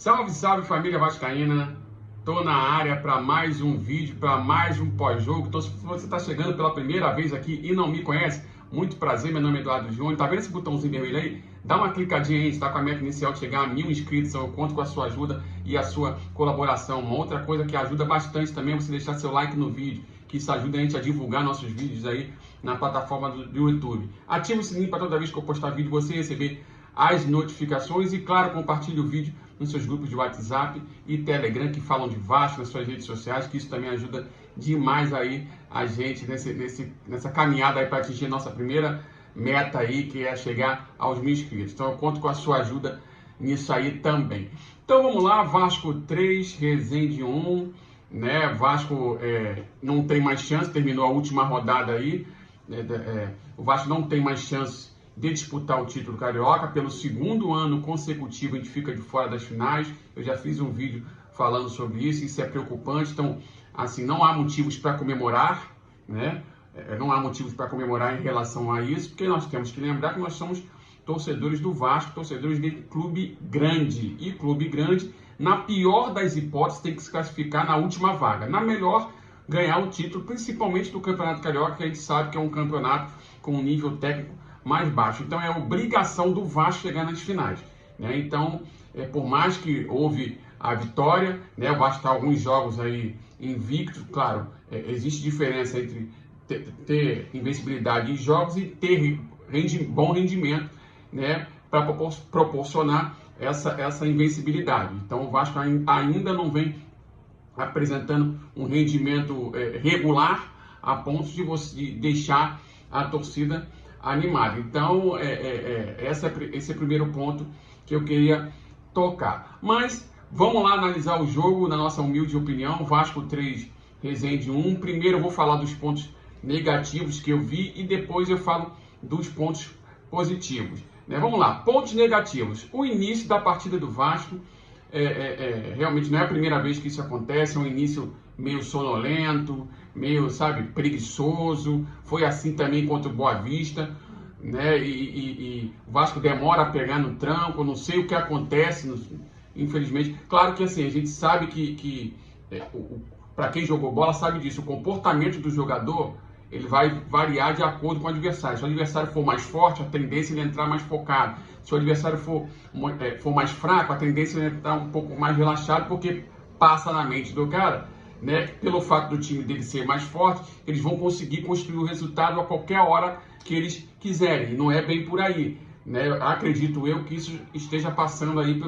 Salve, salve família vascaína! Tô na área para mais um vídeo, para mais um pós-jogo. Então, se você está chegando pela primeira vez aqui e não me conhece, muito prazer, meu nome é Eduardo Júnior. Tá vendo esse botãozinho vermelho aí? Dá uma clicadinha aí, a gente está com a meta inicial de chegar a 1000 inscritos. Eu conto com a sua ajuda e a sua colaboração. Uma outra coisa que ajuda bastante também é você deixar seu like no vídeo, que isso ajuda a gente a divulgar nossos vídeos aí na plataforma do YouTube. Ativa o sininho para toda vez que eu postar vídeo você receber as notificações e, claro, compartilhe o vídeo nos seus grupos de WhatsApp e Telegram que falam de Vasco, nas suas redes sociais, que isso também ajuda demais aí a gente nessa caminhada aí para atingir nossa primeira meta aí, que é chegar aos 1000 inscritos. Então eu conto com a sua ajuda nisso aí também. Então vamos lá, Vasco 3, Resende 1, né? Vasco não tem mais chance, terminou a última rodada aí, o Vasco não tem mais chance de disputar o título carioca. Pelo segundo ano consecutivo a gente fica de fora das finais. Eu já fiz um vídeo falando sobre isso é preocupante. Então, assim, não há motivos para comemorar, né? Não há motivos para comemorar em relação a isso, porque nós temos que lembrar que nós somos torcedores do Vasco, torcedores de clube grande. E clube grande, na pior das hipóteses, tem que se classificar na última vaga. Na melhor, ganhar o título, principalmente do Campeonato Carioca, que a gente sabe que é um campeonato com um nível técnico mais baixo. Então é obrigação do Vasco chegar nas finais, né? Então, por mais que houve a vitória, né, o Vasco está alguns jogos aí invicto, claro, existe diferença entre ter invencibilidade em jogos e ter bom rendimento, né, para proporcionar essa invencibilidade. Então o Vasco ainda não vem apresentando um rendimento regular a ponto de você deixar a torcida animado. Então, esse é o primeiro ponto que eu queria tocar. Mas vamos lá analisar o jogo, na nossa humilde opinião. Vasco 3, Resende 1. Primeiro eu vou falar dos pontos negativos que eu vi e depois eu falo dos pontos positivos, né? Vamos lá, pontos negativos. O início da partida do Vasco, realmente não é a primeira vez que isso acontece, é um início meio sonolento, meio, sabe, preguiçoso. Foi assim também contra o Boa Vista, né? E o Vasco demora a pegar no tranco, não sei o que acontece, infelizmente. Claro que assim, a gente sabe que para quem jogou bola sabe disso, o comportamento do jogador ele vai variar de acordo com o adversário. Se o adversário for mais forte, a tendência é ele entrar mais focado. Se o adversário for mais fraco, a tendência é ele entrar um pouco mais relaxado, porque passa na mente do cara, né? Pelo fato do time dele ser mais forte, eles vão conseguir construir o resultado a qualquer hora que eles quiserem. E não é bem por aí, né? Acredito eu que isso esteja passando aí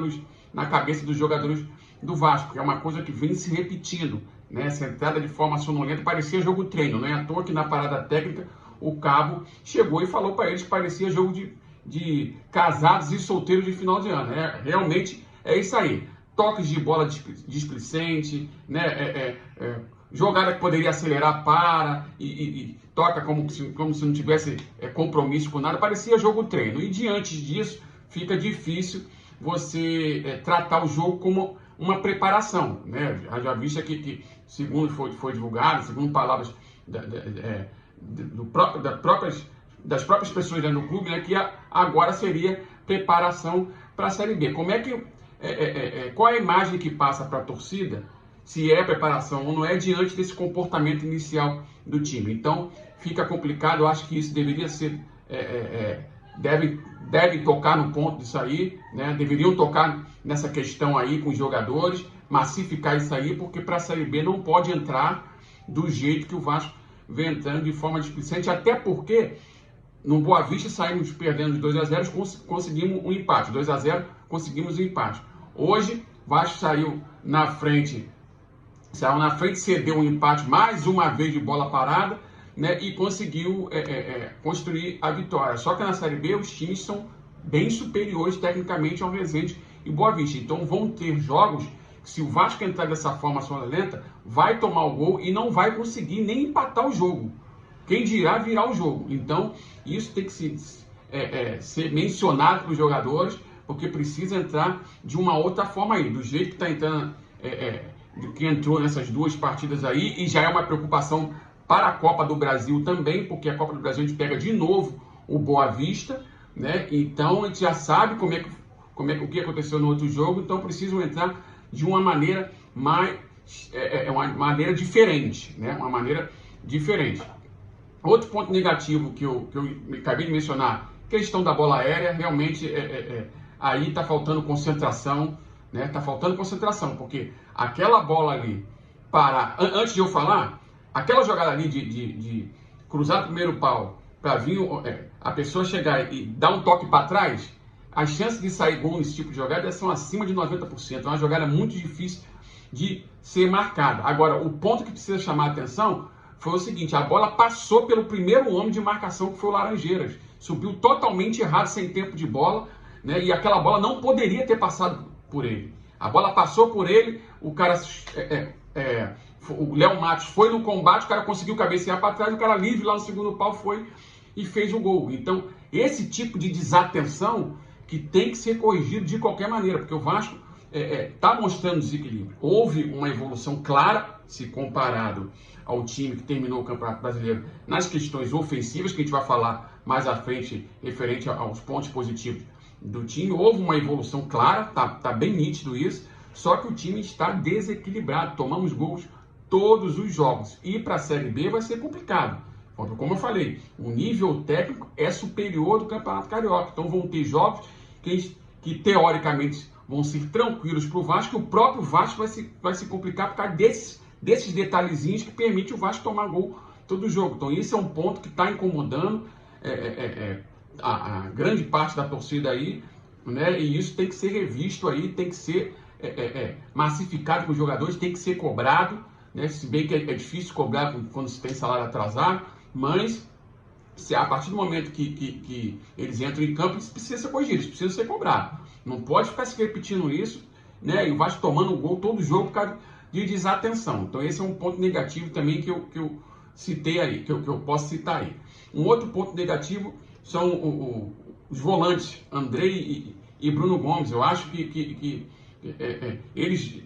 na cabeça dos jogadores do Vasco, que é uma coisa que vem se repetindo, né? Sentada de forma sonolenta, parecia jogo treino, não é à toa que na parada técnica o Cabo chegou e falou para eles que parecia jogo de casados e solteiros de final de ano, né? Realmente é isso aí. Toques de bola displicente, né? Jogada que poderia acelerar e toca como se não tivesse compromisso com nada, parecia jogo treino. E diante disso, fica difícil você tratar o jogo como uma preparação, né? Já visto aqui que, segundo foi divulgado, segundo palavras das próprias pessoas lá no clube, né, que agora seria preparação para a Série B. Como é que qual é a imagem que passa para a torcida, se é preparação ou não é, diante desse comportamento inicial do time? Então fica complicado. Eu acho que isso deveria ser deve tocar no ponto disso aí, né? Deveriam tocar nessa questão aí com os jogadores, massificar isso aí, porque para a Série B não pode entrar do jeito que o Vasco vem entrando, de forma displicente, até porque no Boa Vista saímos perdendo de 2-0, conseguimos um empate, 2-0, conseguimos um empate. Hoje, Vasco saiu na frente, cedeu um empate mais uma vez de bola parada, né, e conseguiu construir a vitória. Só que na Série B os times são bem superiores tecnicamente ao Resende e Boa Vista. Então vão ter jogos que, se o Vasco entrar dessa forma sonolenta, vai tomar o gol e não vai conseguir nem empatar o jogo. Quem dirá virar o jogo. Então isso tem que ser mencionado para os jogadores, porque precisa entrar de uma outra forma aí, do jeito que está entrando, que entrou nessas duas partidas aí, e já é uma preocupação para a Copa do Brasil também, porque a Copa do Brasil a gente pega de novo o Boa Vista, né? Então a gente já sabe como é que o que aconteceu no outro jogo, então precisam entrar de uma maneira uma maneira diferente, né? Uma maneira diferente. Outro ponto negativo que eu acabei de mencionar, questão da bola aérea, realmente aí está faltando concentração, né? Está faltando concentração, porque aquela bola ali, antes de eu falar, aquela jogada ali de cruzar o primeiro pau para vir a pessoa chegar e dar um toque para trás, as chances de sair gol nesse tipo de jogada são acima de 90%. É uma jogada muito difícil de ser marcada. Agora, o ponto que precisa chamar a atenção foi o seguinte: a bola passou pelo primeiro homem de marcação, que foi o Laranjeiras. Subiu totalmente errado, sem tempo de bola, né? E aquela bola não poderia ter passado por ele. A bola passou por ele, o cara, o Léo Matos foi no combate, o cara conseguiu cabecear para trás, o cara livre lá no segundo pau foi e fez o gol. Então, esse tipo de desatenção que tem que ser corrigido de qualquer maneira, porque o Vasco está mostrando desequilíbrio. Houve uma evolução clara, se comparado ao time que terminou o Campeonato Brasileiro nas questões ofensivas, que a gente vai falar mais à frente, referente aos pontos positivos do time. Houve uma evolução clara, tá bem nítido isso, só que o time está desequilibrado. Tomamos gols todos os jogos. E para a Série B vai ser complicado. Como eu falei, o nível técnico é superior do Campeonato Carioca. Então vão ter jogos que teoricamente vão ser tranquilos para o Vasco, e o próprio Vasco vai se complicar por causa desses detalhezinhos que permite o Vasco tomar gol todo jogo. Então esse é um ponto que está incomodando a grande parte da torcida aí, né? E isso tem que ser revisto aí, tem que ser massificado com os jogadores, tem que ser cobrado, né? Se bem que é difícil cobrar quando se tem salário atrasado, mas se a partir do momento que eles entram em campo, isso precisa ser corrigido, isso precisa ser cobrado. Não pode ficar se repetindo isso, né? E o Vasco tomando um gol todo jogo por causa de desatenção. Então esse é um ponto negativo também que eu citei aí, que eu posso citar aí. Um outro ponto negativo são os volantes, Andrei e Bruno Gomes. Eu acho que eles,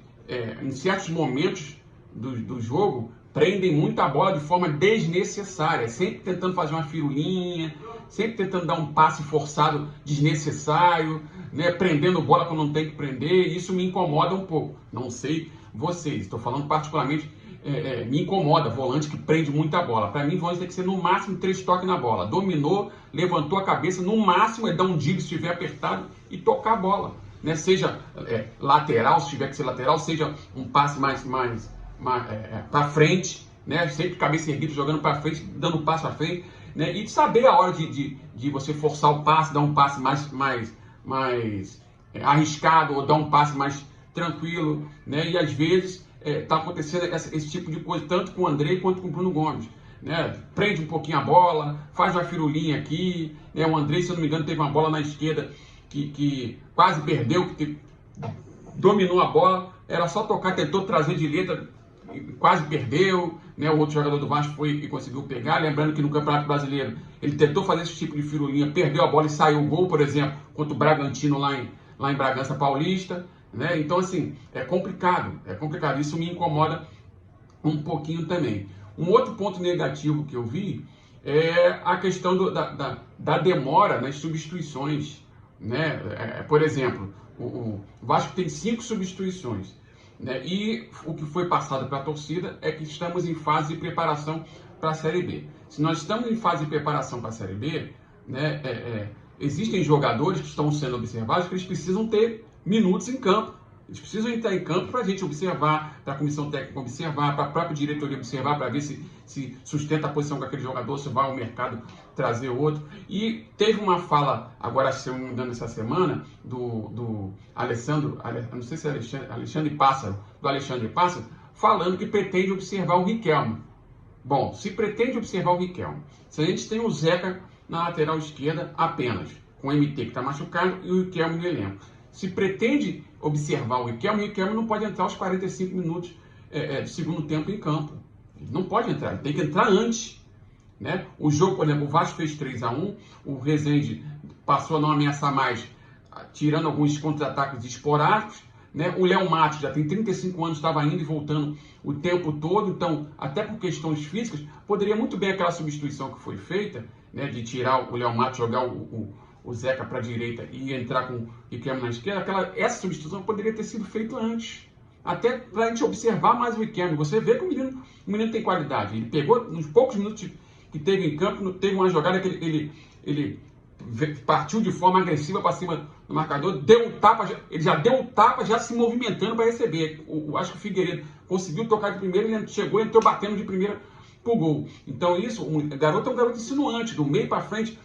em certos momentos do jogo, prendem muita bola de forma desnecessária, sempre tentando fazer uma firulinha, sempre tentando dar um passe forçado desnecessário, né, prendendo bola quando não tem que prender. Isso me incomoda um pouco. Não sei vocês, estou falando particularmente, me incomoda volante que prende muita bola. Para mim, volante tem que ser no máximo 3 toques na bola. Dominou, levantou a cabeça, no máximo é dar um drible se estiver apertado e tocar a bola, né? Seja lateral, se tiver que ser lateral, seja um passe mais para frente, né? Sempre cabeça erguida, jogando para frente, dando um passo à frente, né? E saber a hora de você forçar o passe, dar um passe mais arriscado, ou dar um passe mais tranquilo, né? E às vezes está acontecendo esse tipo de coisa, tanto com o Andrei quanto com o Bruno Gomes, né? Prende um pouquinho a bola, faz uma firulinha aqui, né? O Andrei, se eu não me engano, teve uma bola na esquerda que quase perdeu, que dominou a bola, era só tocar, tentou trazer de letra, quase perdeu, né? O outro jogador do Vasco foi e conseguiu pegar. Lembrando que no Campeonato Brasileiro ele tentou fazer esse tipo de firulinha, perdeu a bola e saiu o gol, por exemplo, contra o Bragantino lá em Bragança Paulista, né? Então, assim, é complicado. Isso me incomoda um pouquinho também. Um outro ponto negativo que eu vi é a questão da demora nas substituições, né? Por exemplo, o Vasco tem 5 substituições, né? E o que foi passado para a torcida é que estamos em fase de preparação para a Série B. Se nós estamos em fase de preparação para a Série B, né, existem jogadores que estão sendo observados que eles precisam ter minutos em campo. Eles precisam entrar em campo para a gente observar, para a comissão técnica observar, para a própria diretoria observar, para ver se sustenta a posição com aquele jogador, se vai ao mercado trazer outro. E teve uma fala, agora se eu não me engano, essa semana, do Alessandro, não sei se é Alexandre Pássaro, falando que pretende observar o Riquelme. Bom, se pretende observar o Riquelme, se a gente tem o Zeca na lateral esquerda apenas, com o MT que está machucado e o Riquelme no elenco. Se pretende observar o Riquelme não pode entrar aos 45 minutos do segundo tempo em campo. Ele não pode entrar, ele tem que entrar antes, né? O jogo, por exemplo, o Vasco fez 3-1, o Rezende passou a não ameaçar mais, tirando alguns contra-ataques esporádicos, né? O Léo Matos já tem 35 anos, estava indo e voltando o tempo todo, então, até por questões físicas, poderia muito bem aquela substituição que foi feita, né, de tirar o Léo Matos, jogar o o Zeca para a direita e entrar com o Riquelme na esquerda, essa substituição poderia ter sido feita antes. Até para a gente observar mais o Riquelme. Você vê que o menino tem qualidade. Ele pegou, nos poucos minutos que teve em campo, teve uma jogada que ele partiu de forma agressiva para cima do marcador, deu um tapa, ele já deu um tapa, já se movimentando para receber. Acho que o Figueiredo conseguiu tocar de primeira, ele chegou e entrou batendo de primeira pro gol. Então isso, o garoto é um garoto insinuante, do meio para frente,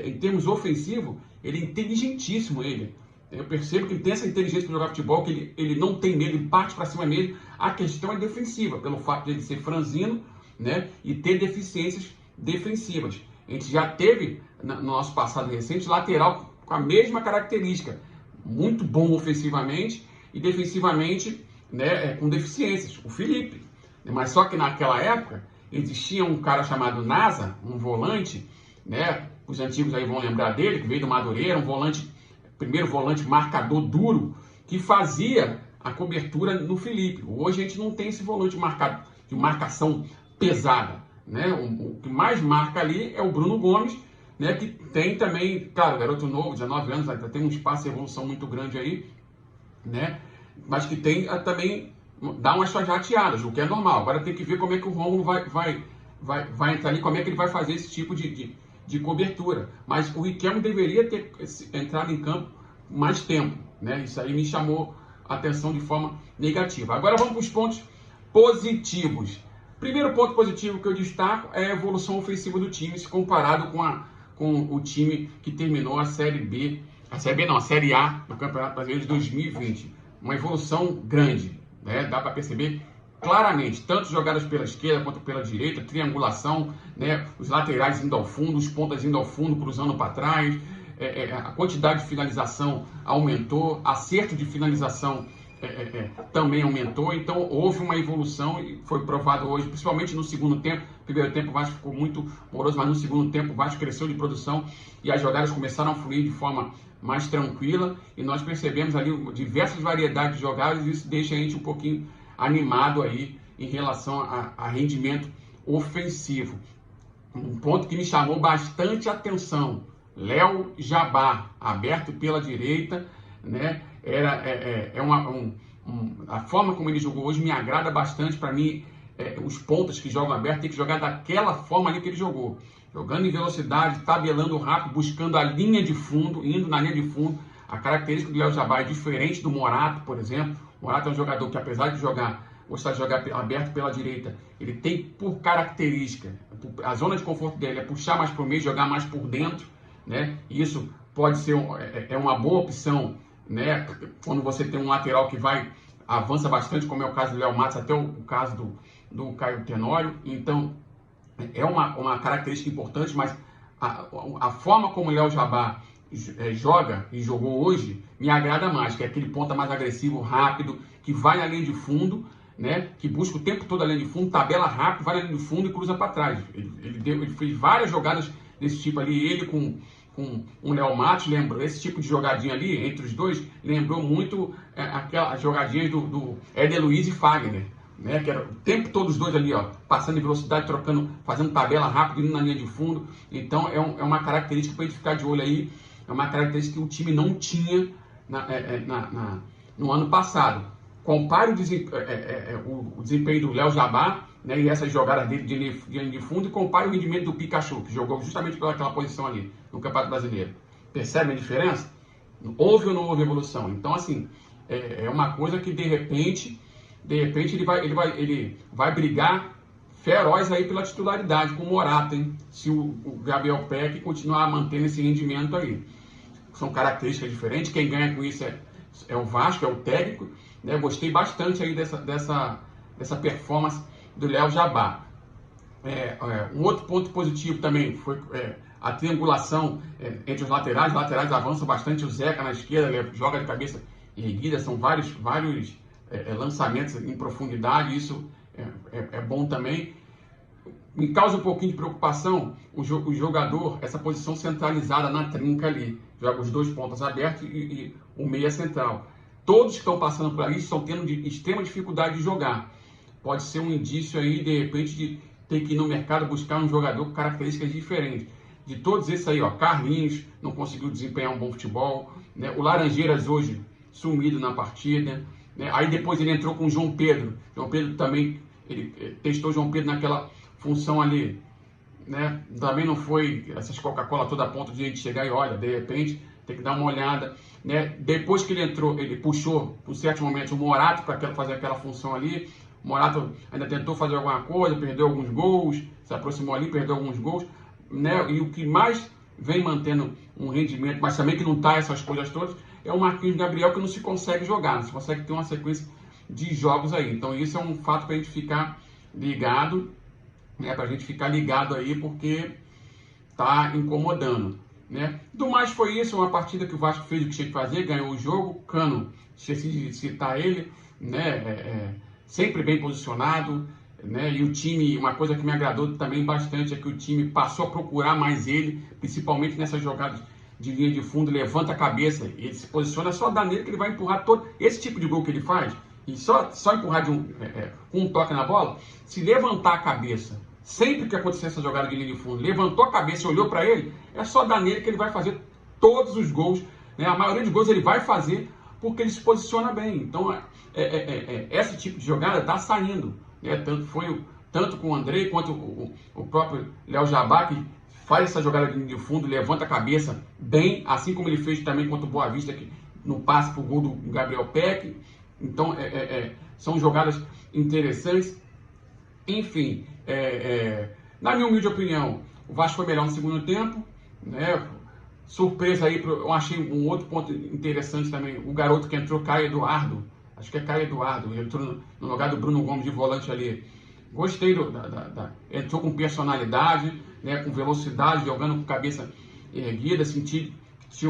em termos ofensivos, ele é inteligentíssimo, ele. Eu percebo que ele tem essa inteligência para jogar futebol, que ele não tem medo, ele parte para cima mesmo. A questão é defensiva, pelo fato de ele ser franzino, né, e ter deficiências defensivas. A gente já teve, no nosso passado recente, lateral com a mesma característica. Muito bom ofensivamente e defensivamente, né, com deficiências. O Felipe. Mas só que naquela época existia um cara chamado Nasa, um volante, né, os antigos aí vão lembrar dele, que veio do Madureira, um volante, primeiro volante marcador duro, que fazia a cobertura no Felipe. Hoje a gente não tem esse volante de marcação pesada, né? O que mais marca ali é o Bruno Gomes, né? Que tem também, claro, garoto novo, 19 anos, ainda tem um espaço de evolução muito grande aí, né? Mas que tem também, dá umas jateadas, o que é normal. Agora tem que ver como é que o Rômulo vai entrar ali, como é que ele vai fazer esse tipo de cobertura. Mas o Riquelme deveria ter entrado em campo mais tempo, né? Isso aí me chamou a atenção de forma negativa. Agora vamos para os pontos positivos. Primeiro ponto positivo que eu destaco é a evolução ofensiva do time, se comparado com o time que terminou a Série B, a Série A do Campeonato Brasileiro de 2020. Uma evolução grande, né? Dá para perceber claramente, tanto jogadas pela esquerda quanto pela direita, triangulação, né? Os laterais indo ao fundo, os pontas indo ao fundo, cruzando para trás, a quantidade de finalização aumentou, acerto de finalização também aumentou, então houve uma evolução e foi provado hoje, principalmente no segundo tempo. Primeiro tempo o Vasco ficou muito moroso, mas no segundo tempo o Vasco cresceu de produção e as jogadas começaram a fluir de forma mais tranquila e nós percebemos ali diversas variedades de jogadas e isso deixa a gente um pouquinho animado aí em relação a rendimento ofensivo. Um ponto que me chamou bastante atenção, Léo Jabá, aberto pela direita, né? A forma como ele jogou hoje me agrada bastante. Para mim, os pontas que jogam aberto tem que jogar daquela forma ali que ele jogou, jogando em velocidade, tabelando rápido, buscando a linha de fundo, indo na linha de fundo. A característica do Léo Jabá é diferente do Morato, por exemplo. O Morato é um jogador que, apesar de gostar de jogar aberto pela direita, ele tem por característica, a zona de conforto dele é puxar mais para o meio, jogar mais por dentro, né? Isso pode ser uma boa opção, né? Quando você tem um lateral que avança bastante, como é o caso do Léo Matos, até o caso do Caio Tenório. Então, é uma característica importante, mas a forma como o Léo Jabá joga e jogou hoje me agrada mais, que é aquele ponta mais agressivo, rápido, que vai na linha de fundo, né? Que busca o tempo todo a linha de fundo, tabela rápido, vai na linha de fundo e cruza para trás. Ele fez várias jogadas desse tipo ali, ele com o Léo Matos, lembrou esse tipo de jogadinha ali, entre os dois, lembrou muito aquelas jogadinhas do Éder Luiz e Fagner, né? Que era o tempo todo os dois ali, ó, passando em velocidade, trocando, fazendo tabela rápido, indo na linha de fundo. Então é uma característica para a gente ficar de olho aí, é uma característica que o time não tinha no ano passado. Compare o desempenho do Léo Jabá, né, e essas jogadas dele de linha de fundo, e compare o rendimento do Pikachu, que jogou justamente pelaquela posição ali no Campeonato Brasileiro. Percebe a diferença? Houve ou não houve evolução? Então, assim, é uma coisa que de repente ele vai brigar feroz aí pela titularidade com o Morato, hein? Se o Gabriel Peck continuar mantendo esse rendimento aí. São características diferentes, quem ganha com isso é o Vasco, é o técnico, né? Eu gostei bastante aí dessa performance do Léo Jabá. Um outro ponto positivo também foi a triangulação entre os laterais. Os laterais avançam bastante, o Zeca na esquerda, ele joga de cabeça erguida, são vários lançamentos em profundidade, isso é bom também. Me causa um pouquinho de preocupação o jogador, essa posição centralizada na trinca ali, joga os dois pontas abertos e o meia central. Todos que estão passando por ali estão tendo extrema dificuldade de jogar. Pode ser um indício aí, de repente, de ter que ir no mercado buscar um jogador com características diferentes. de todos esses aí, ó, Carlinhos não conseguiu desempenhar um bom futebol, né? O Laranjeiras hoje sumido na partida, né? Aí depois ele entrou com o João Pedro. João Pedro também, ele testou o João Pedro naquela função ali, né? Também não foi essas Coca-Cola toda a ponto de a gente chegar e olha, de repente tem que dar uma olhada, né? Depois que ele entrou, ele puxou por certos momentos o Morato para fazer aquela função ali. O Morato ainda tentou fazer alguma coisa, perdeu alguns gols, se aproximou ali, perdeu alguns gols, né? E o que mais vem mantendo um rendimento, mas também que não tá essas coisas todas, é o Marquinhos Gabriel, que não se consegue jogar, não se consegue ter uma sequência de jogos aí. Então isso é um fato para a gente ficar ligado, né? Para a gente ficar ligado aí, porque tá incomodando, né? Do mais foi isso, uma partida que o Vasco fez o que tinha que fazer, ganhou o jogo. Cano, esqueci de citar ele, né? Sempre bem posicionado, né? E o time, uma coisa que me agradou também bastante é que o time passou a procurar mais ele, principalmente nessas jogadas de linha de fundo, levanta a cabeça, ele se posiciona, só dá nele que ele vai empurrar todo esse tipo de gol que ele faz, e só empurrar com um toque na bola, se levantar a cabeça, sempre que acontecer essa jogada de linha de fundo, levantou a cabeça e olhou para ele, é só dar nele que ele vai fazer todos os gols, né? A maioria dos gols ele vai fazer porque ele se posiciona bem. Então, esse tipo de jogada está saindo, né? Tanto com o Andrei quanto o próprio Léo Jabá, que faz essa jogada de fundo, levanta a cabeça bem, assim como ele fez também contra o Boa Vista, que no passe para o gol do Gabriel Peck. Então, são jogadas interessantes. Enfim, na minha humilde opinião, o Vasco foi melhor no segundo tempo, né? Surpresa aí, eu achei um outro ponto interessante também, o garoto que entrou, Caio Eduardo, acho que é Caio Eduardo, entrou no lugar do Bruno Gomes de volante ali. Gostei, entrou com personalidade, né, com velocidade, jogando com cabeça erguida, senti que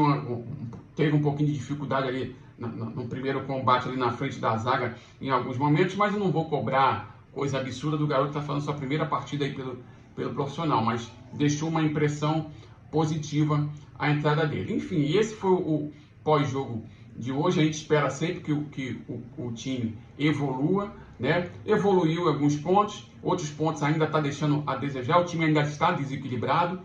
teve um pouquinho de dificuldade ali no primeiro combate ali na frente da zaga em alguns momentos, mas eu não vou cobrar coisa absurda do garoto que está fazendo sua primeira partida aí pelo profissional, mas deixou uma impressão positiva a entrada dele. Enfim, esse foi o pós-jogo de hoje. A gente espera sempre que o time evolua, né? Evoluiu em alguns pontos, outros pontos ainda está deixando a desejar. O time ainda está desequilibrado,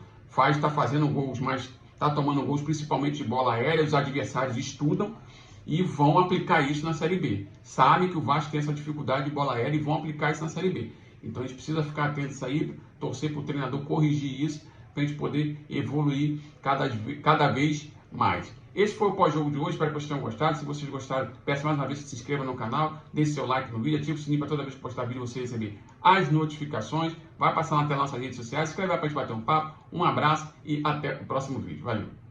está fazendo gols, mas está tomando gols principalmente de bola aérea. Os adversários estudam e vão aplicar isso na Série B. Sabem que o Vasco tem essa dificuldade de bola aérea e vão aplicar isso na Série B. Então a gente precisa ficar atento a isso aí, torcer para o treinador corrigir isso, para a gente poder evoluir cada vez mais. Esse foi o pós-jogo de hoje, espero que vocês tenham gostado. Se vocês gostaram, peço mais uma vez que se inscreva no canal, deixe seu like no vídeo, ative o sininho para toda vez que postar vídeo você receber as notificações. Vai passar na tela nossas redes sociais, escreve lá para a gente bater um papo. Um abraço e até o próximo vídeo. Valeu!